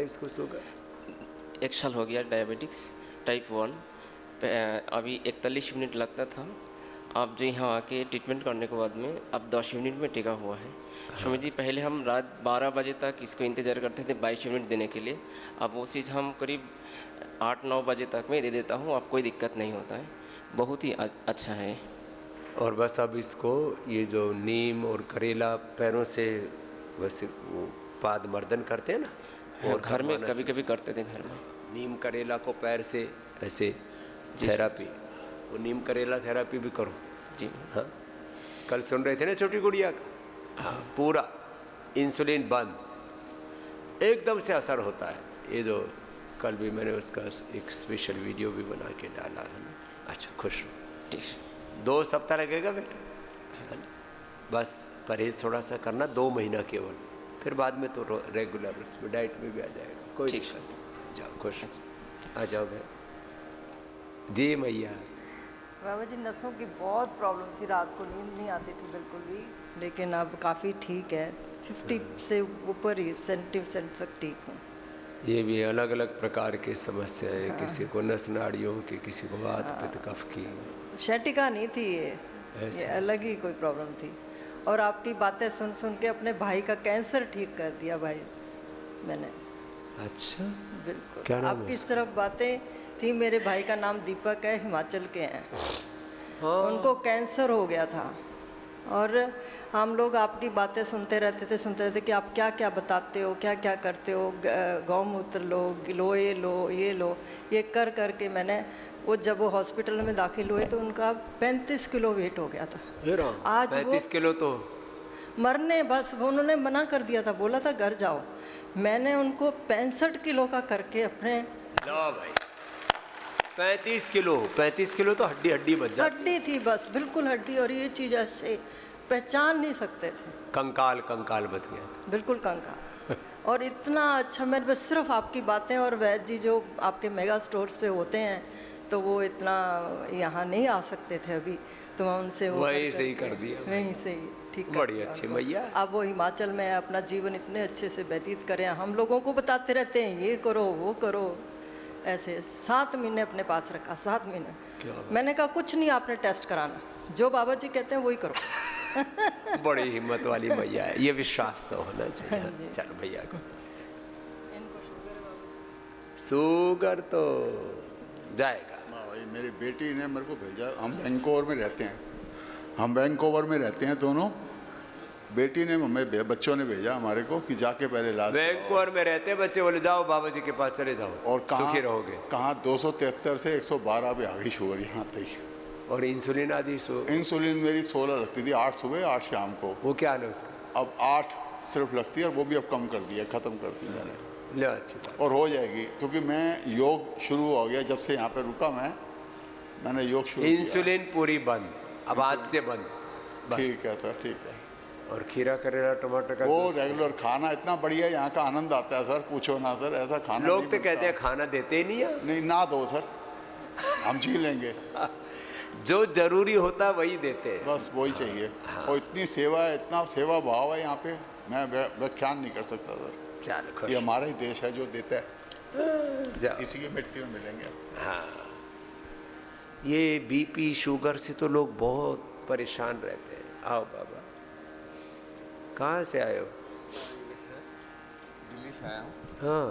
इसको शुगर? 1 साल हो गया डायबिटिक्स टाइप 1। अभी 41 मिनट लगता था, अब जो यहाँ आके ट्रीटमेंट करने के बाद में अब 10 मिनट में टिका हुआ है। स्वामी जी, पहले हम रात 12 बजे तक इसको इंतज़ार करते थे 22 मिनट देने के लिए, अब वो चीज़ हम करीब 8-9 बजे तक में दे देता हूँ, अब कोई दिक्कत नहीं होता है, बहुत ही अच्छा है। और बस अब इसको ये जो नीम और करेला पैरों से वैसे वो पाद मर्दन करते हैं ना, और घर में कभी कभी करते थे घर में। नीम करेला को पैर से ऐसे थेरापी, वो नीम करेला थेरापी भी करो जी। हाँ, कल सुन रहे थे ना छोटी गुड़िया का, हाँ, पूरा इंसुलिन बंद, एकदम से असर होता है। ये जो कल भी मैंने उसका एक स्पेशल वीडियो भी बना के डाला है ना। अच्छा, खुश रहो। ठीक, 2 सप्ताह लगेगा बेटा, है ना? बस परहेज थोड़ा सा करना, 2 महीना केवल, फिर बाद में तो रेगुलर उसमें डाइट में भी आ जाएगा, कोई ठीक दिक्कत नहीं। जाओ खुश आ जाओ भाई जी। मैया बाबा जी, नसों की बहुत प्रॉब्लम थी, रात को नींद नहीं आती थी बिल्कुल भी, लेकिन अब काफ़ी ठीक है, 50 से ऊपर ही 70% तक ठीक हूँ। ये भी अलग अलग प्रकार की समस्या है, किसी को नस नाड़ियों की, किसी को वात पित्त कफ की। शैटिका नहीं थी ये अलग ही कोई प्रॉब्लम थी। और आपकी बातें सुन सुन के अपने भाई का कैंसर ठीक कर दिया भाई मैंने। अच्छा, बिल्कुल। क्या नाम आपकी सिर्फ बातें थी। मेरे भाई का नाम दीपक है, हिमाचल के हैं। हाँ। उनको कैंसर हो गया था और हम लोग आपकी बातें सुनते रहते थे कि आप क्या क्या बताते हो, क्या क्या करते हो, गौमूत्र लो, ये लो, ये कर के मैंने जब वो हॉस्पिटल में दाखिल हुए तो उनका 35 किलो वेट हो गया था। आज 35 किलो तो मरने, बस उन्होंने मना कर दिया था, बोला था घर जाओ। मैंने उनको 65 किलो का करके अपने, लो भाई 35 किलो तो हड्डी हड्डी बच जाती, हड्डी थी बस, बिल्कुल हड्डी, और ये चीज़ ऐसे पहचान नहीं सकते थे। कंकाल बच गया था, बिल्कुल कंकाल। और इतना अच्छा, मैं बस सिर्फ आपकी बातें, और वैद्य जी जो आपके मेगा स्टोर्स पे होते हैं तो वो इतना यहाँ नहीं आ सकते थे अभी, तो मैं उनसे वो वही सही कर दिया, वहीं से ही ठीक कर बड़ी दिया अच्छी उनको। मैया। अब वो हिमाचल में अपना जीवन इतने अच्छे से व्यतीत करें, हम लोगों को बताते रहते हैं ये करो वो करो, ऐसे 7 महीने अपने पास रखा, 7 महीने। मैंने कहा कुछ नहीं आपने टेस्ट कराना, जो बाबा जी कहते हैं वही करो। बड़ी हिम्मत वाली मैया है, ये विश्वास तो होना चाहिए। चलो भैया को शुगर तो जाएगा। भाई मेरी बेटी ने मेरे को भेजा, हम वैंकूवर में रहते हैं दोनों। बेटी ने हमें, बच्चों ने भेजा हमारे को कि जाके पहले इलाज। वैंकूवर में रहते हैं बच्चे, बोले जाओ बाबा जी के पास चले जाओ और सुखी रहोगे। कहाँ 273 से 112 पे आ गई शुगर यहाँ तक। और इंसुलिन आदि इंसुलिन मेरी 16 लगती थी, 8 सुबह 8 शाम को। वो क्या है उसका? अब 8 सिर्फ लगती है, और वो भी अब कम कर दिया, ख़त्म कर दी मैंने। ले अच्छी बात। और हो जाएगी, क्योंकि मैं योग शुरू हो गया जब से यहाँ पे रुका, मैंने योग शुरू किया। इंसुलिन पूरी बंद, अब आज से बंद। ठीक है सर, ठीक है। और खीरा करेला टमाटर का वो रेगुलर खाना इतना बढ़िया, यहाँ का आनंद आता है सर, पूछो ना सर, ऐसा खाना लोग तो कहते हैं खाना देते ही नहीं है। नहीं, ना दो सर, हम जी लेंगे। जो जरूरी होता वही देते हैं, बस वही चाहिए। और इतनी सेवा है, इतना सेवा भाव है यहाँ पे, मैं व्याख्यान नहीं कर सकता सर। चल ये हमारा ही देश है जो देता है, इसी की मिट्टी में मिलेंगे। हाँ, ये बीपी शुगर से तो लोग बहुत परेशान रहते हैं। आओ बाबा, कहाँ से आए हो? दिल्ली से आया हूँ। हाँ,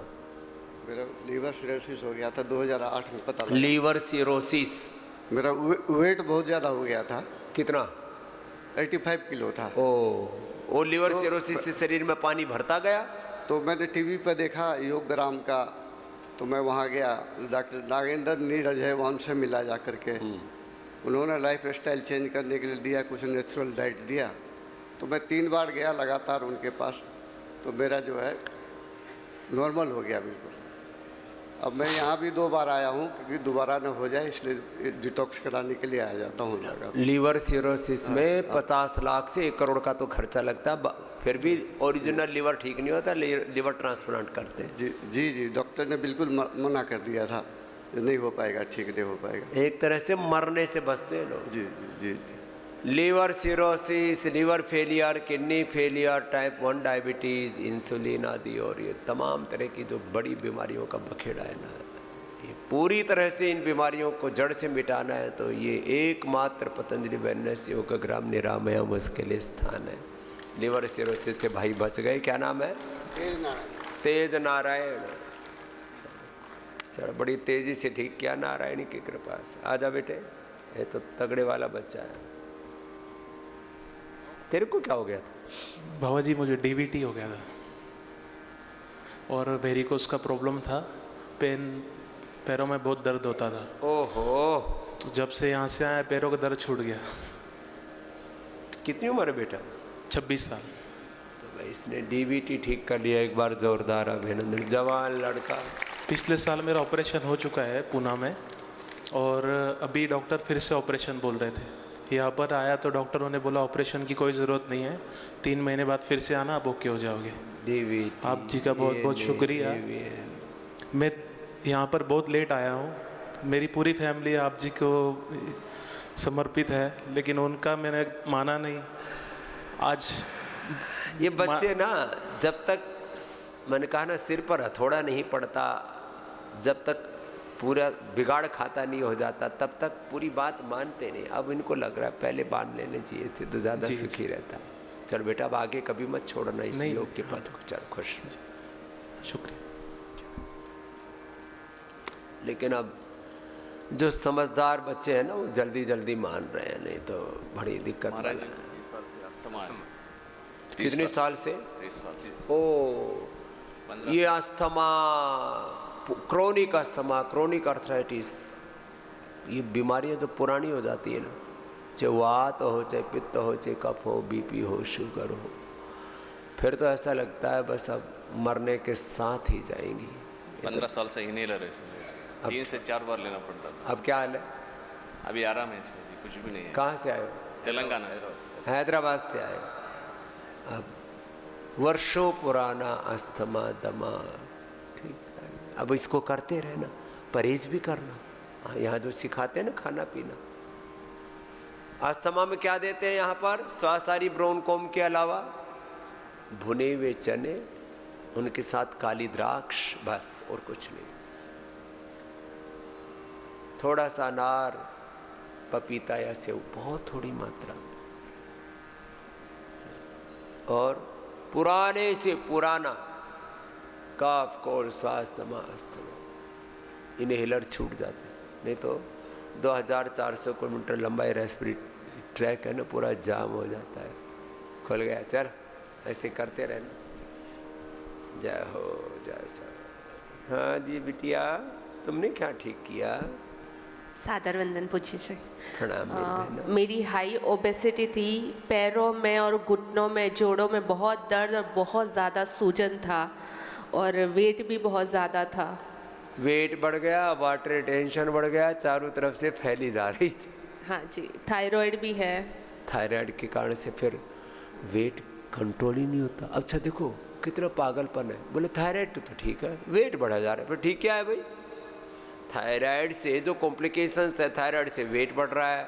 मेरा लीवर सिरोसिस हो गया था 2008 में, पता लगा। Liver cirrhosis? मेरा वेट बहुत ज़्यादा हो गया था। कितना? 85 किलो था। ओ लीवर सिरोसिस से शरीर में पानी भरता गया। तो मैंने टीवी पर देखा योगग्राम का, तो मैं वहाँ गया, डॉक्टर नागेंद्र नीरज है, वहाँ से मिला जा करके। उन्होंने लाइफ स्टाइल चेंज करने के लिए दिया, कुछ नेचुरल डाइट दिया। तो मैं 3 बार गया लगातार उनके पास, तो मेरा जो है नॉर्मल हो गया बिल्कुल। अब मैं यहाँ भी 2 बार आया हूँ, क्योंकि दोबारा न हो जाए इसलिए डिटॉक्स कराने के लिए आ जाता हूँ लगातार। लीवर सिरोसिस में 50 लाख से 1 करोड़ का तो खर्चा लगता है, फिर भी ओरिजिनल लीवर ठीक नहीं होता, लीवर ट्रांसप्लांट करते हैं। जी, डॉक्टर ने बिल्कुल मना कर दिया था, नहीं हो पाएगा, ठीक नहीं हो पाएगा। एक तरह से मरने से बचते हैं लोग। जी। Liver cirrhosis, liver failure, kidney failure, type 1 diabetes, insulin आदि, और ये तमाम तरह की जो बड़ी बीमारियों का बखेड़ा है ना, ये पूरी तरह से इन बीमारियों को जड़ से मिटाना है तो ये एकमात्र पतंजलि वेलनेस योगग्राम निरामयम उसके लिए स्थान है। लीवर सिरोसिस से भाई बच गए, क्या नाम है? तेज नारायण। चलो बड़ी तेजी से ठीक किया नारायण की कृपा से। आजा बेटे, ये तो तगड़े वाला बच्चा है। तेरे को क्या हो गया था? बाबा जी मुझे डीवीटी हो गया था और वेरिकोस का प्रॉब्लम था। पैरों में बहुत दर्द होता था। ओहो, तो जब से यहाँ से आया पैरों का दर्द छूट गया। कितनी उम्र है बेटा? 26 साल। तो भाई इसने डीवीटी ठीक कर लिया एक बार, जोरदार अभिनंदन। जवान लड़का। पिछले साल मेरा ऑपरेशन हो चुका है पूना में, और अभी डॉक्टर फिर से ऑपरेशन बोल रहे थे। यहाँ पर आया तो डॉक्टरों ने बोला ऑपरेशन की कोई ज़रूरत नहीं है, 3 महीने बाद फिर से आना, आप ओके हो जाओगे। डीवीटी, आप जी का बहुत बहुत शुक्रिया। मैं यहाँ पर बहुत लेट आया हूँ, मेरी पूरी फैमिली आप जी को समर्पित है, लेकिन उनका मैंने माना नहीं। आज ये बच्चे ना, जब तक मैंने कहा ना सिर पर हथौड़ा नहीं पड़ता, जब तक पूरा बिगाड़ खाता नहीं हो जाता, तब तक पूरी बात मानते नहीं। अब इनको लग रहा है पहले मान लेने चाहिए थे तो ज़्यादा सुखी रहता। चल बेटा, अब आगे कभी मत छोड़ना इस योग के पथ को। चल खुश। शुक्रिया। लेकिन अब जो समझदार बच्चे हैं ना, वो जल्दी जल्दी मान रहे हैं, नहीं तो बड़ी दिक्कत वाला है। कितने साल से? 30 साल से। ओ, ये asthma, chronic asthma, chronic arthritis, ये बीमारियां जो पुरानी हो जाती है ना, चाहे वात हो, चाहे पित्त हो, चाहे कफ हो, बीपी हो, शुगर हो, फिर तो ऐसा लगता है बस अब मरने के साथ ही जाएंगी। 15 साल से इनहेलर है सर, 3 से 4 बार लेना पड़ता था। अब क्या हाल है? अभी आराम है सर, कुछ भी नहीं है। कहाँ से आए हो? तेलंगाना से। हैदराबाद से आए। अब वर्षों पुराना अस्थमा, दमा, ठीक है। अब इसको करते रहना, परहेज भी करना। यहाँ जो सिखाते हैं ना खाना पीना, अस्थमा में क्या देते हैं यहाँ पर? स्वासारी ब्रोनकोम के अलावा भुने हुए चने, उनके साथ काली द्राक्ष, बस और कुछ नहीं। थोड़ा सा अनार, पपीता या सेव, बहुत थोड़ी मात्रा में। और पुराने से पुराना कफ, कोल्ड, स्वास्थमा, अस्थमा, इनहेलर छूट जाते। नहीं तो 2400 किलोमीटर लंबा रेस्पिरेटरी ट्रैक है ना, पूरा जाम हो जाता है। खुल गया। चल ऐसे करते रहना। जय हो, जय जय। हाँ जी बिटिया, तुमने क्या ठीक किया? सादर वंदन पूछिए से। प्रणाम मेरी बहना। मेरी हाई ओबेसिटी थी, पैरों में और घुटनों में, जोड़ों में बहुत दर्द और बहुत ज़्यादा सूजन था, और वेट भी बहुत ज़्यादा था। वेट बढ़ गया, वाटर रिटेंशन बढ़ गया, चारों तरफ से फैली जा रही थी। हाँ जी, थायराइड भी है। थायराइड के कारण से फिर वेट कंट्रोल ही नहीं होता। अच्छा देखो कितना पागलपन है। बोले थायराइड तो ठीक है, वेट बढ़ा जा रहा है, फिर ठीक क्या है भाई? थायराइड से जो कॉम्प्लिकेशंस है, थायराइड से वेट बढ़ रहा है,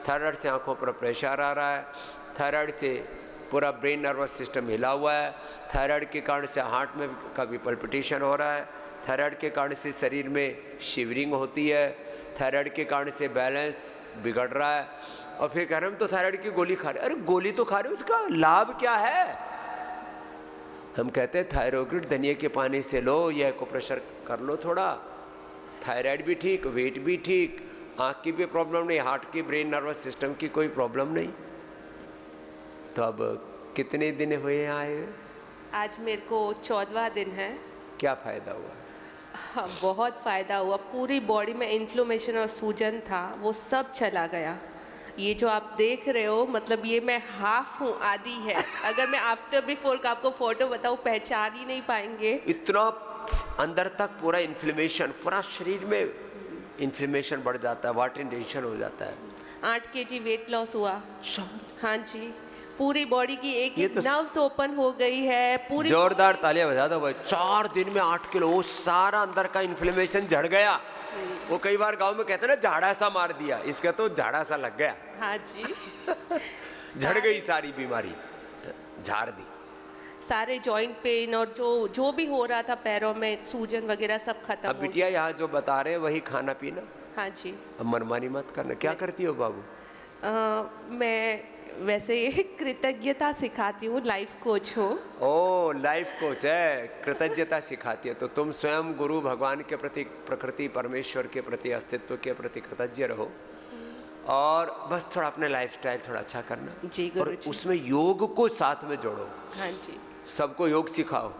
थायराइड से आंखों पर प्रेशर आ रहा है, थायराइड से पूरा ब्रेन नर्वस सिस्टम हिला हुआ है, थायराइड के कारण से हार्ट में का भी पल्पिटेशन हो रहा है, थायराइड के कारण से शरीर में शिवरिंग होती है, थायराइड के कारण से बैलेंस बिगड़ रहा है। और फिर कह रहे हम तो थायराइड की गोली खा रहे। अरे गोली तो खा रहे, उसका लाभ क्या है? हम कहते हैं थायरोइड धनिया के पानी से लो, या एक्यूप्रेशर कर लो थोड़ा, थायराइड भी ठीक, वेट भी ठीक, आँख की भी प्रॉब्लम नहीं, हार्ट की, ब्रेन नर्वस सिस्टम की कोई प्रॉब्लम नहीं। तो अब कितने दिन हुए आए? आज मेरे को 14वां दिन है। क्या फ़ायदा हुआ? हाँ, बहुत फ़ायदा हुआ। पूरी बॉडी में इन्फ्लेमेशन और सूजन था, वो सब चला गया। ये जो आप देख रहे हो, मतलब ये मैं हाफ हूँ, आधी है। अगर मैं आफ्टर बिफोर का आपको फ़ोटो बताऊँ, पहचान ही नहीं पाएंगे। इतना अंदर तक पूरा इन्फ्लेमेशन, पूरा शरीर में इन्फ्लेमेशन बढ़ जाता है, वाटर रिटेंशन हो जाता है। 8 kg वेट लॉस हुआ। हाँ जी, पूरी बॉडी की एक ये एक तो नर्व्स ओपन हो गई है पूरी। जोरदार तालियां बजा दो भाई। 4 दिन में 8 किलो, वो सारा अंदर का इन्फ्लेमेशन झड़ गया। वो कई बार गांव में कहते हैं ना झाड़ा सा मार दिया, इसका तो झाड़ा सा लग गया, हाँ जी। झड़ गई सारी बीमारी, झाड़ दी। सारे जॉइंट पेन और जो भी हो रहा था पैरों में, सूजन वगैरह सब खत्म अब हो बिटिया यहाँ जो बता रहे हैं वही खाना पीना, गया। हाँ जी। अब मनमानी मत करना। क्या करती हो बाबू? मैं वैसे कृतज्ञता सिखाती हूँ, लाइफ कोच हूँ। ओ लाइफ कोच है, कृतज्ञता सिखाती है। तो तुम स्वयं गुरु भगवान के प्रति, प्रकृति परमेश्वर के प्रति, अस्तित्व के प्रति कृतज्ञ रहो और बस थोड़ा अपने लाइफस्टाइल थोड़ा अच्छा करना जी और गुरुजी। उसमें योग को साथ में जोड़ो। हाँ जी। सबको योग सिखाओ।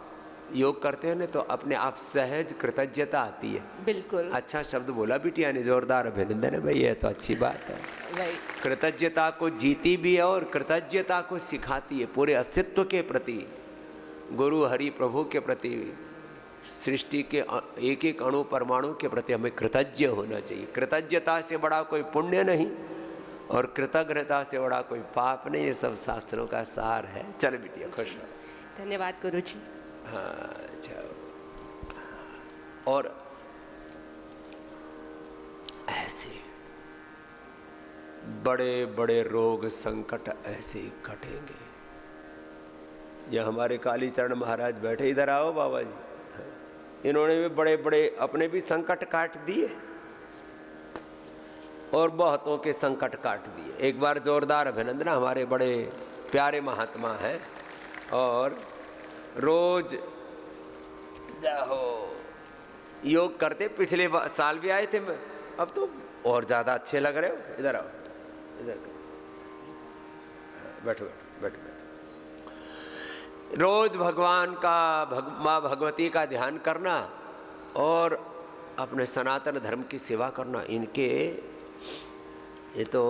योग करते हैं ना तो अपने आप सहज कृतज्ञता आती है। बिल्कुल। अच्छा शब्द बोला बिटिया ने, जोरदार अभिनंदन है भाई, ये तो अच्छी बात है। राइट। कृतज्ञता को जीती भी है और कृतज्ञता को सिखाती है पूरे अस्तित्व के प्रति, गुरु हरि प्रभु के प्रति, सृष्टि के एक एक अणु परमाणु के प्रति हमें कृतज्ञ होना चाहिए। कृतज्ञता से बड़ा कोई पुण्य नहीं और कृतज्ञता से बड़ा कोई पाप नहीं। ये सब शास्त्रों का सार है। चल बिटिया खुश रहो। धन्यवाद गुरुजी। हाँ जाओ। और ऐसे बड़े बड़े रोग संकट ऐसे ही कटेंगे। यह हमारे कालीचरण महाराज बैठे, इधर आओ बाबा जी। इन्होंने भी बड़े बड़े अपने भी संकट काट दिए और बहुतों के संकट काट दिए। एक बार जोरदार अभिनंदन। हमारे बड़े प्यारे महात्मा हैं और रोज जाओ योग करते। पिछले साल भी आए थे मैं, अब तो और ज़्यादा अच्छे लग रहे हो। इधर आओ, इधर बैठो बैठो बैठो बैठो। रोज भगवान का माँ भगवती का ध्यान करना और अपने सनातन धर्म की सेवा करना, इनके ये तो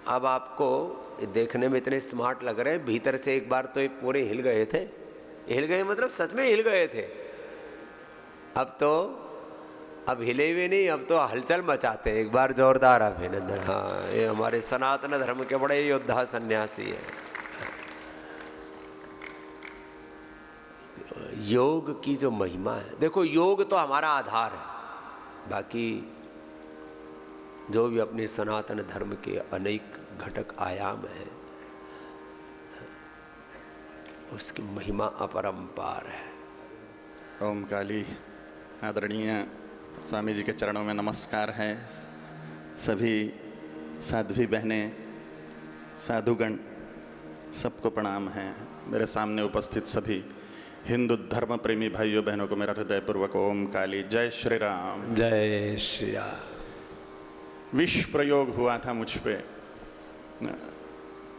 अब आपको देखने में इतने स्मार्ट लग रहे हैं, भीतर से एक बार तो ये पूरे हिल गए थे। हिल गए मतलब सच में हिल गए थे। अब तो अब हिले हुए नहीं, अब तो हलचल मचाते हैं। एक बार जोरदार अभिनंदन। हाँ, ये हमारे सनातन धर्म के बड़े योद्धा सन्यासी हैं। योग की जो महिमा है, देखो योग तो हमारा आधार है, बाकी जो भी अपने सनातन धर्म के अनेक घटक आयाम हैं उसकी महिमा अपरंपार है। ओम काली। आदरणीय स्वामी जी के चरणों में नमस्कार है। सभी साध्वी बहनें, साधुगण, सबको प्रणाम है। मेरे सामने उपस्थित सभी हिंदू धर्म प्रेमी भाइयों बहनों को मेरा हृदयपूर्वक ओम काली। जय श्री राम। जय श्री राम। विष प्रयोग हुआ था मुझ पे,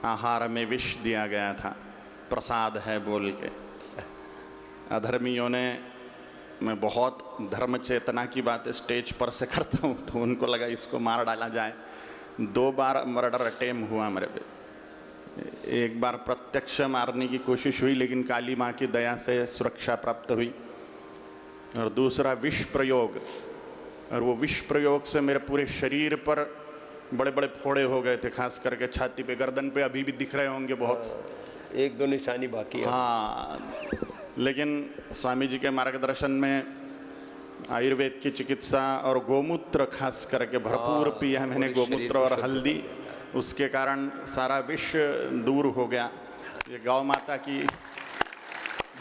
आहार में विष दिया गया था, प्रसाद है बोल के। अधर्मियों ने, मैं बहुत धर्म चेतना की बात स्टेज पर से करता हूँ तो उनको लगा इसको मार डाला जाए। 2 बार मर्डर अटेम्प्ट हुआ मेरे पे। एक बार प्रत्यक्ष मारने की कोशिश हुई लेकिन काली माँ की दया से सुरक्षा प्राप्त हुई, और दूसरा विष प्रयोग। और वो विष प्रयोग से मेरे पूरे शरीर पर बड़े बड़े फोड़े हो गए थे, खास करके छाती पे, गर्दन पे अभी भी दिख रहे होंगे बहुत। 1-2 निशानी बाकी है। हाँ, लेकिन स्वामी जी के मार्गदर्शन में आयुर्वेद की चिकित्सा और गोमूत्र खास करके भरपूर पिया मैंने, गोमूत्र और हल्दी, उसके कारण सारा विष दूर हो गया। ये गौ माता की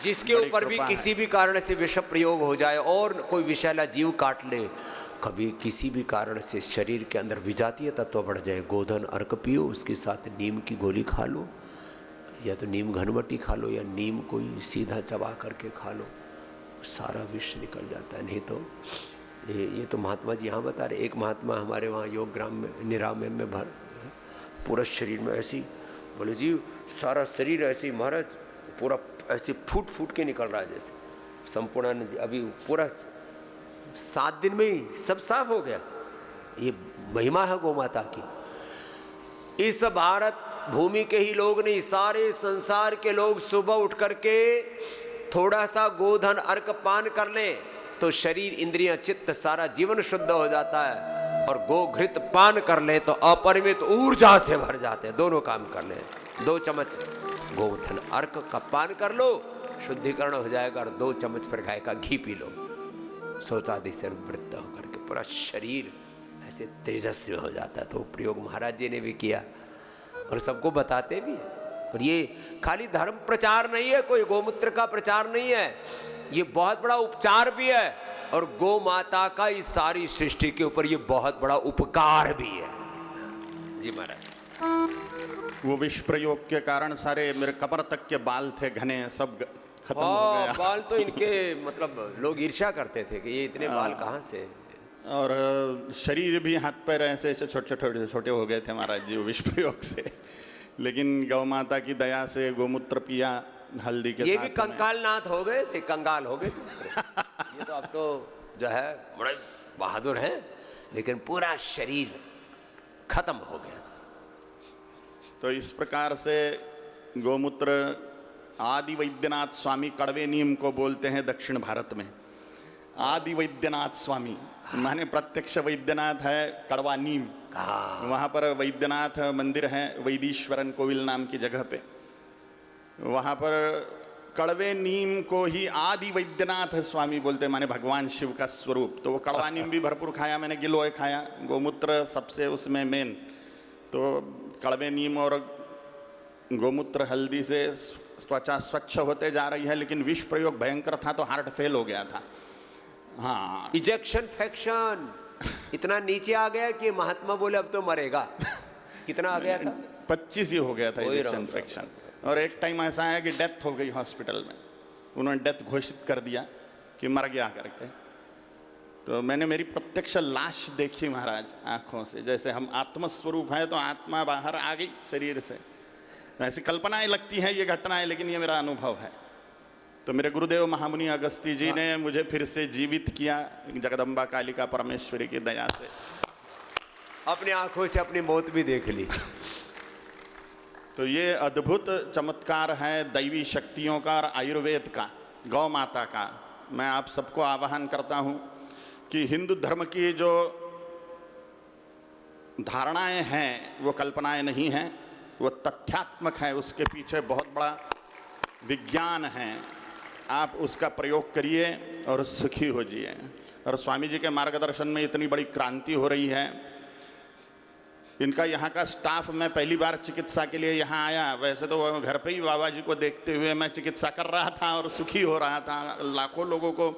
जिसके ऊपर भी किसी भी कारण से विष प्रयोग हो जाए और कोई विषैला जीव काट ले, कभी किसी भी कारण से शरीर के अंदर विजातीय तत्व बढ़ जाए, गोधन अर्क पियो, उसके साथ नीम की गोली खा लो, या तो नीम घनवटी खा लो या नीम कोई सीधा चबा करके खा लो, सारा विष निकल जाता है। नहीं तो ये तो महात्मा जी यहाँ बता रहे। एक महात्मा हमारे वहाँ योग ग्राम में निरामय में भर पूरा शरीर में ऐसी, बोले जी सारा शरीर ऐसे महाराज पूरा ऐसे फूट फूट के निकल रहा है जैसे। संपूर्णानंद जी अभी पूरा 7 दिन में ही सब साफ हो गया। ये महिमा है गौ माता की। इस भारत भूमि के ही लोग नहीं, सारे संसार के लोग सुबह उठ करके थोड़ा सा गोधन अर्क पान कर लें तो शरीर, इंद्रियां, चित्त, सारा जीवन शुद्ध हो जाता है। और गोघृत पान कर ले तो अपरिमित ऊर्जा से भर जाते हैं। दोनों काम कर ले। 2 चम्मच गोधन अर्क का पान कर लो, शुद्धिकरण हो जाएगा। और 2 चम्मच फिर गाय का घी पी लो, शौचादि से वृत्त होकर के पूरा शरीर ऐसे तेजस्वी हो जाता है। तो प्रयोग महाराज जी ने भी किया और सबको बताते भी हैं। और ये खाली धर्म प्रचार नहीं है, कोई गोमूत्र का प्रचार नहीं है, ये बहुत बड़ा उपचार भी है। और गौ माता का इस सारी सृष्टि के ऊपर ये बहुत बड़ा उपकार भी है। जी महाराज। वो विष प्रयोग के कारण सारे मेरे कमर तक के बाल थे घने, सब खत्म हो हाँ, गया। बाल तो इनके मतलब लोग ईर्ष्या करते थे कि ये इतने बाल कहाँ से। और शरीर भी हाथ पैर ऐसे छोटे छोटे छोटे हो गए थे महाराज जी विष प्रयोग से। लेकिन गौ माता की दया से गोमूत्र पिया हल्दी के ये साथ भी कंकाल नाथ हो गए थे, कंगाल हो गए थे। ये तो अब तो जो है बड़े बहादुर हैं, लेकिन पूरा शरीर खत्म हो गया। तो इस प्रकार से गोमूत्र आदि वैद्यनाथ स्वामी कड़वे नीम को बोलते हैं दक्षिण भारत में। आदि वैद्यनाथ स्वामी माने प्रत्यक्ष वैद्यनाथ है कड़वा नीम। वहाँ पर वैद्यनाथ मंदिर है वैदीश्वरन कोविल नाम की जगह पे। वहाँ पर कड़वे नीम को ही आदि वैद्यनाथ स्वामी बोलते, माने भगवान शिव का स्वरूप। तो वो कड़वा नीम भी भरपूर खाया मैंने, गिलोय खाया। गोमूत्र सबसे उसमें मेन। तो कड़वे नीम और गोमूत्र हल्दी से त्वचा स्वच्छ होते जा रही है, लेकिन विष प्रयोग भयंकर था तो हार्ट फेल हो गया था। हाँ, इजेक्शन फ्रैक्शन इतना नीचे आ गया कि महात्मा बोले अब तो मरेगा। कितना आ गया था? 25 ही हो गया था इजेक्शन फ्रैक्शन। और एक टाइम ऐसा है कि डेथ हो गई हॉस्पिटल में, उन्होंने डेथ घोषित कर दिया कि मर गया करके। तो मैंने मेरी प्रत्यक्ष लाश देखी महाराज आंखों से, जैसे हम आत्मस्वरूप हैं तो आत्मा बाहर आ गई शरीर से। ऐसी कल्पनाएं लगती हैं ये घटनाएं, लेकिन ये मेरा अनुभव है। तो मेरे गुरुदेव महामुनि अगस्ती जी ने मुझे फिर से जीवित किया जगदम्बा कालिका परमेश्वरी की दया से। अपनी आंखों से अपनी मौत भी देख ली। तो ये अद्भुत चमत्कार है दैवी शक्तियों का और आयुर्वेद का, गौ माता का। मैं आप सबको आह्वान करता हूँ कि हिंदू धर्म की जो धारणाएं हैं वो कल्पनाएं नहीं हैं, वो तथ्यात्मक है। उसके पीछे बहुत बड़ा विज्ञान है। आप उसका प्रयोग करिए और सुखी हो जाइए। और स्वामी जी के मार्गदर्शन में इतनी बड़ी क्रांति हो रही है। इनका यहाँ का स्टाफ, मैं पहली बार चिकित्सा के लिए यहाँ आया, वैसे तो घर पे ही बाबा जी को देखते हुए मैं चिकित्सा कर रहा था और सुखी हो रहा था। लाखों लोगों को,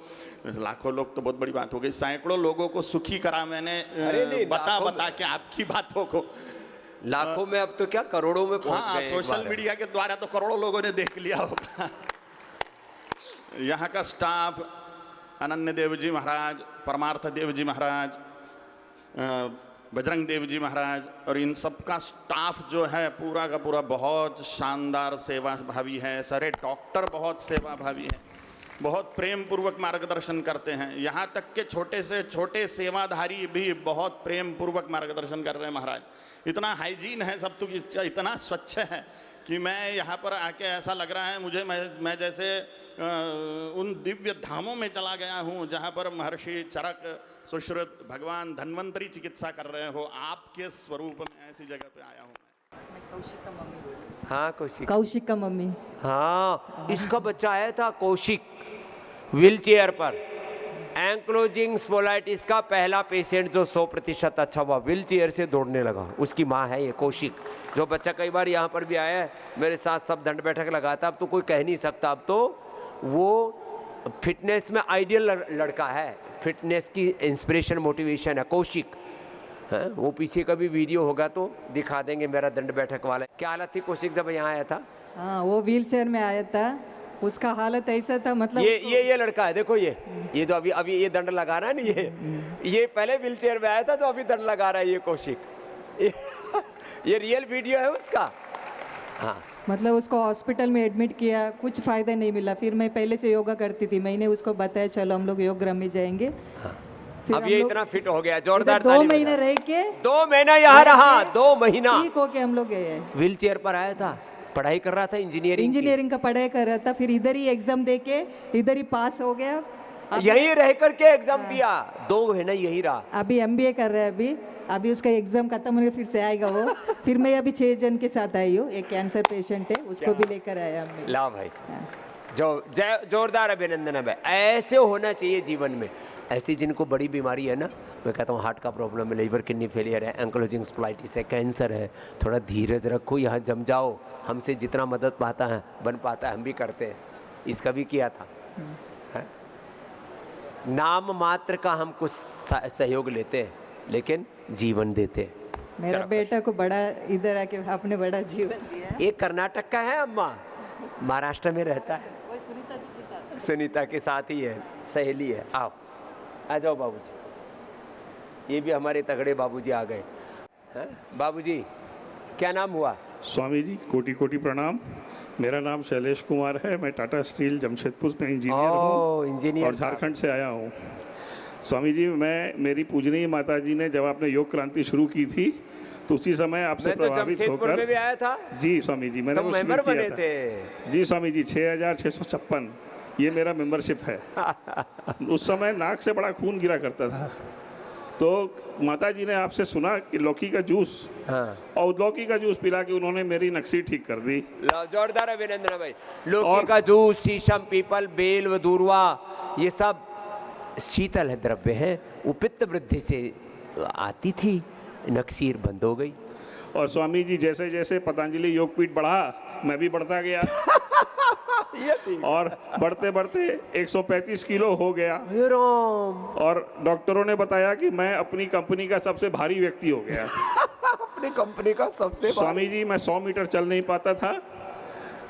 लाखों लोग तो बहुत बड़ी बात हो गई, सैकड़ों लोगों को सुखी करा मैंने बता के आपकी बातों को। लाखों में अब तो क्या करोड़ों में पहुंच हाँ, गए। सोशल मीडिया के द्वारा तो करोड़ों लोगों ने देख लिया होगा। यहाँ का स्टाफ, अनन्य देव जी महाराज, परमार्थ देव जी महाराज, बजरंग देव जी महाराज, और इन सब का स्टाफ जो है पूरा का पूरा बहुत शानदार सेवा भावी है। सारे डॉक्टर बहुत सेवा भावी हैं, बहुत प्रेम पूर्वक मार्गदर्शन करते हैं। यहाँ तक के छोटे से छोटे सेवाधारी भी बहुत प्रेम पूर्वक मार्गदर्शन कर रहे हैं महाराज। इतना हाइजीन है सब, तो इतना स्वच्छ है कि मैं यहाँ पर आके ऐसा लग रहा है मुझे, मैं जैसे उन दिव्य धामों में चला गया हूँ जहाँ पर महर्षि चरक, सुश्रुत, भगवान धन्वंतरी चिकित्सा कर रहे हो। आपके स्वरूप में ऐसी जगह पे आया हूँ मैं। हाँ, कौशिक का मम्मी। हाँ, इसका बच्चा आया था कौशिक, व्हील चेयर पर। एंक्लोजिंग स्पोलाइटिस का पहला पेशेंट जो 100% अच्छा हुआ, व्हील चेयर से दौड़ने लगा। उसकी माँ है ये कौशिक, जो बच्चा कई बार यहाँ पर भी आया है मेरे साथ, सब दंड बैठक लगाता। अब तो कोई कह नहीं सकता, अब तो वो फिटनेस में आइडियल लड़का है, फिटनेस की इंस्पिरेशन मोटिवेशन है कौशिक। हाँ, वो पीछे का भी वीडियो होगा तो दिखा देंगे, मेरा दंड बैठक वाला। क्या हालत थी कौशिक जब यहाँ आया था? हाँ, वो व्हील चेयर में आया था, उसका हालत ऐसा था, मतलब ये लड़का है, देखो ये तो अभी ये दंड लगा रहा है ना, ये पहले व्हील चेयर में आया था तो अभी दंड लगा रहा है ये कौशिक। ये रियल वीडियो है उसका। हाँ, मतलब उसको हॉस्पिटल में एडमिट किया, कुछ फ़ायदा नहीं मिला। फिर मैं पहले से योगा करती थी, मैंने उसको बताया चलो हम लोग योग ग्राम में जाएंगे। फिर अब ये इतना फिट हो गया, जोरदार 2 महीने रह के 2 महीना यहाँ रहा, 2 महीना ठीक हो के हम लोग गए। व्हील चेयर पर आया था, पढ़ाई कर रहा था इंजीनियरिंग का पढ़ाई कर रहा था। फिर इधर ही एग्जाम दे के इधर ही पास हो गया। यही रह करके एग्जाम दिया, 2 महीना यही रहा। अभी MBA कर रहा है। अभी उसका एग्जाम खत्म होने फिर से आएगा वो। फिर मैं अभी 6 जन के साथ आई हूँ, एक कैंसर पेशेंट है, उसको भी लेकर आया हमने। ला भाई, जय जोरदार अभिनंदन है भाई। ऐसे होना चाहिए जीवन में। ऐसी जिनको बड़ी बीमारी है ना, मैं कहता हूँ हार्ट का प्रॉब्लम है, लीवर किडनी फेलियर है, एंक्लोजिंग स्प्लाइटिस है, कैंसर है, थोड़ा धीरज रखो, यहाँ जम जाओ। हमसे जितना मदद पाता है बन पाता है हम भी करते हैं। इसका भी किया था है? नाम मात्र का हम कुछ सहयोग लेते हैं लेकिन जीवन देते हैं। मेरा बेटा को बड़ा इधर आके आपने बड़ा जीवन दिया है। ये कर्नाटक का है, अम्मा महाराष्ट्र में रहता है, वो सुनीता जी के साथ। सुनीता के साथ ही है, सहेली है। आओ आ जाओ बाबूजी। ये भी हमारे तगड़े बाबूजी आ गए हैं। बाबूजी क्या नाम हुआ? स्वामी जी कोटि कोटि प्रणाम। मेरा नाम शैलेश कुमार है। मैं टाटा स्टील जमशेदपुर में इंजीनियर हूँ इंजीनियर और झारखंड से आया हूँ। स्वामी जी मेरी पूजनीय माता जी ने जब आपने योग क्रांति शुरू की थी तो उसी समय आपसे प्रभावित होकर में भी आया था। जी स्वामी जी, मैंने तो वो मेंबर शुरू बने किया थे। था। जी स्वामी जी 6656 ये मेरा मेंबरशिप है। उस समय नाक से बड़ा खून गिरा करता था, तो माता जी ने आपसे सुना कि लौकी का जूस, और लौकी का जूस पिला के उन्होंने मेरी नक्सी ठीक कर दी। जोरदार अभिनंदन भाई। लौकी का जूस, शीशम, पीपल, बेल व दूर्वा, ये सब शीतल द्रव्य है, वो पित्त वृद्धि से आती थी, नक्सीर बंद हो गई। और स्वामी जी जैसे जैसे पतंजलि योगपीठ बढ़ा मैं भी बढ़ता गया और बढ़ते बढ़ते 135 किलो हो गया। और डॉक्टरों ने बताया कि मैं अपनी कंपनी का सबसे भारी व्यक्ति हो गया। अपनी कंपनी का सबसे स्वामी जी मैं 100 मीटर चल नहीं पाता था,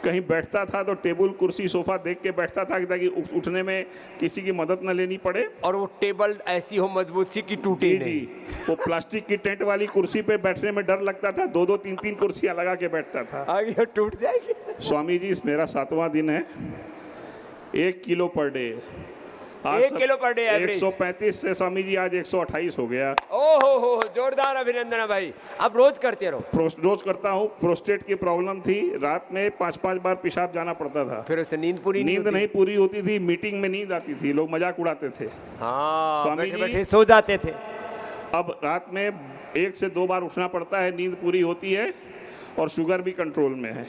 कहीं बैठता था तो टेबल कुर्सी सोफा देख के बैठता था ताकि उठने में किसी की मदद न लेनी पड़े। और वो टेबल ऐसी हो मजबूत सी कि टूटे नहीं। जी वो प्लास्टिक की टेंट वाली कुर्सी पे बैठने में डर लगता था, 2-2 3-3 कुर्सियां लगा के बैठता था। आगे टूट जाएगी। स्वामी जी मेरा 7वां दिन है। 1 kilo per day. 1 kilo per day average. 135 से स्वामी जी आज 128 हो गया। ओहो जोरदार अभिनंदन है भाई। अब रोज करते रहो। रोज करता हूँ। प्रोस्टेट की प्रॉब्लम थी, रात में 5-5 बार पेशाब जाना पड़ता था। फिर उससे नींद नहीं पूरी होती थी, मीटिंग में नींद आती थी, लोग मजाक उड़ाते थे। हाँ, स्वामी बैठे बैठे सो जाते थे। अब रात में 1 से 2 बार उठना पड़ता है, नींद पूरी होती है और शुगर भी कंट्रोल में है।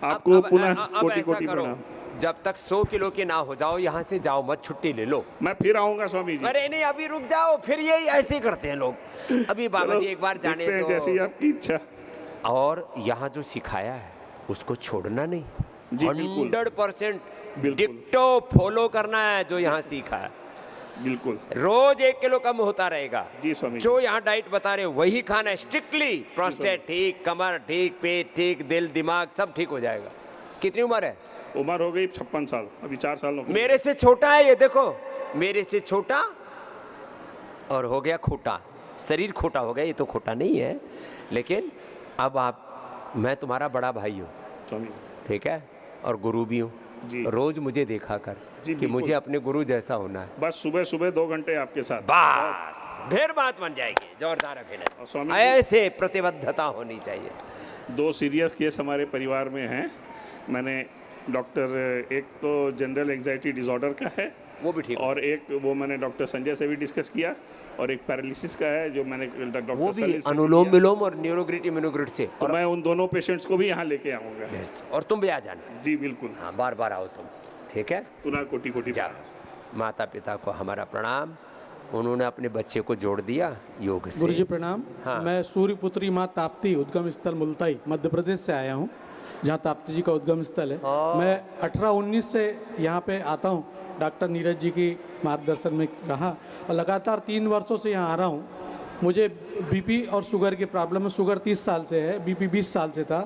आपको पुनः कोटि कोटि प्रणाम। जब तक 100 किलो के ना हो जाओ यहाँ से जाओ मत, छुट्टी ले लो। मैं फिर आऊंगा स्वामी जी। अरे नहीं अभी रुक जाओ, फिर यही ऐसे करते हैं लोग। अभी बाबा जी एक बार जाने दो, जैसी आपकी इच्छा। और यहाँ जो सिखाया है उसको छोड़ना नहीं, 100% डिक्टो फॉलो करना है जो यहाँ सीखा है। बिल्कुल रोज 1 किलो कम होता रहेगा। जी स्वामी। जो यहाँ डाइट बता रहे हो वही खाना है स्ट्रिक्टली। प्रोस्टेट ठीक, कमर ठीक, पेट ठीक, दिल दिमाग सब ठीक हो जाएगा। कितनी उम्र है? उम्र हो गई 56 साल, अभी 4 साल नौकरी। मेरे से छोटा है ये, देखो मेरे से छोटा और हो गया खोटा। शरीर खोटा हो गया, ये तो खोटा नहीं है, लेकिन अब मैं तुम्हारा बड़ा भाई हूँ, ठीक है, और गुरु भी हूँ। रोज मुझे देखा कर कि मुझे अपने गुरु जैसा होना है। बस सुबह सुबह 2 घंटे आपके साथ, बस फिर बात बन जाएगी। जोरदार अभिनंदन। ऐसे प्रतिबद्धता होनी चाहिए। 2 सीरियस केस हमारे परिवार में हैं। मैंने डॉक्टर, एक तो जनरल एंजाइटी डिसऑर्डर का है, वो भी ठीक, और एक वो मैंने डॉक्टर संजय से भी डिस्कस किया, और एक पैरालिसिस का है जो मैंने डॉक्टर वो भी अनुलोम विलोम और न्यूरोग्रिड इम्यूनोग्रिड से। तो मैं उन दोनों पेशेंट्स को भी यहाँ लेके आऊँगा। और तुम भी आ जाना। जी बिल्कुल। हाँ, बार बार आओ तुम, ठीक है। पुनः कोटि कोटि माता पिता को हमारा प्रणाम, उन्होंने अपने बच्चे को जोड़ दिया योग से। गुरुजी प्रणाम। हाँ। मैं सूर्यपुत्री माँ ताप्ती उद्गम स्थल मुल्ताई मध्य प्रदेश से आया हूँ, जहाँ ताप्ती जी का उद्गम स्थल है। मैं 18-19 से यहाँ पे आता हूँ, डॉक्टर नीरज जी की मार्गदर्शन में रहा, और लगातार 3 वर्षों से यहाँ आ रहा हूँ। मुझे बीपी और शुगर की प्रॉब्लम है। शुगर 30 साल से है, बीपी 20 साल से था।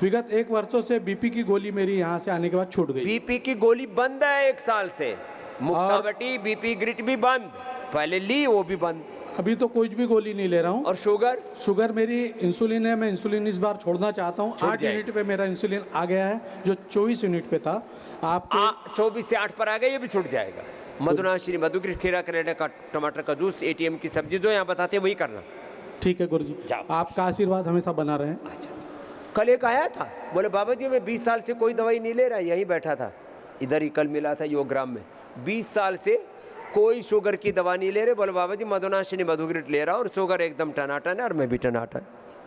विगत 1 वर्षों से बीपी की गोली मेरी यहाँ से आने के बाद छूट गई। बीपी की गोली बंद है 1 साल से। मुक्तावटी बीपी ग्रिट भी बंद, पहले ली वो भी बंद। अभी तो कोई भी गोली नहीं ले रहा हूँ। और शुगर मेरी इंसुलिन है, मैं इंसुलिन इस बार छोड़ना चाहता हूँ। 8 यूनिट पे मेरा इंसुलिन आ गया है, जो 24 यूनिट पे था। आप 24 से 8 पर आ गया, ये भी छूट जाएगा। मधुनाशिनी, मधुग्रिड, खीरा, करेला का, टमाटर का जूस, ATM की सब्जी जो यहाँ बताते हैं वही करना। ठीक है गुरुजी, आपका आशीर्वाद हमेशा बना रहे। अच्छा, कल एक आया था, बोले बाबा जी मैं 20 साल से कोई दवाई नहीं ले रहा, यहीं बैठा था, इधर ही कल मिला था योगग्राम में। 20 साल से कोई शुगर की दवा नहीं ले रहे, बोले बाबा जी मधुनाशिनी मधुग्रिड ले रहा और शुगर एकदम टनाटन है, और मैं भी टनाटन।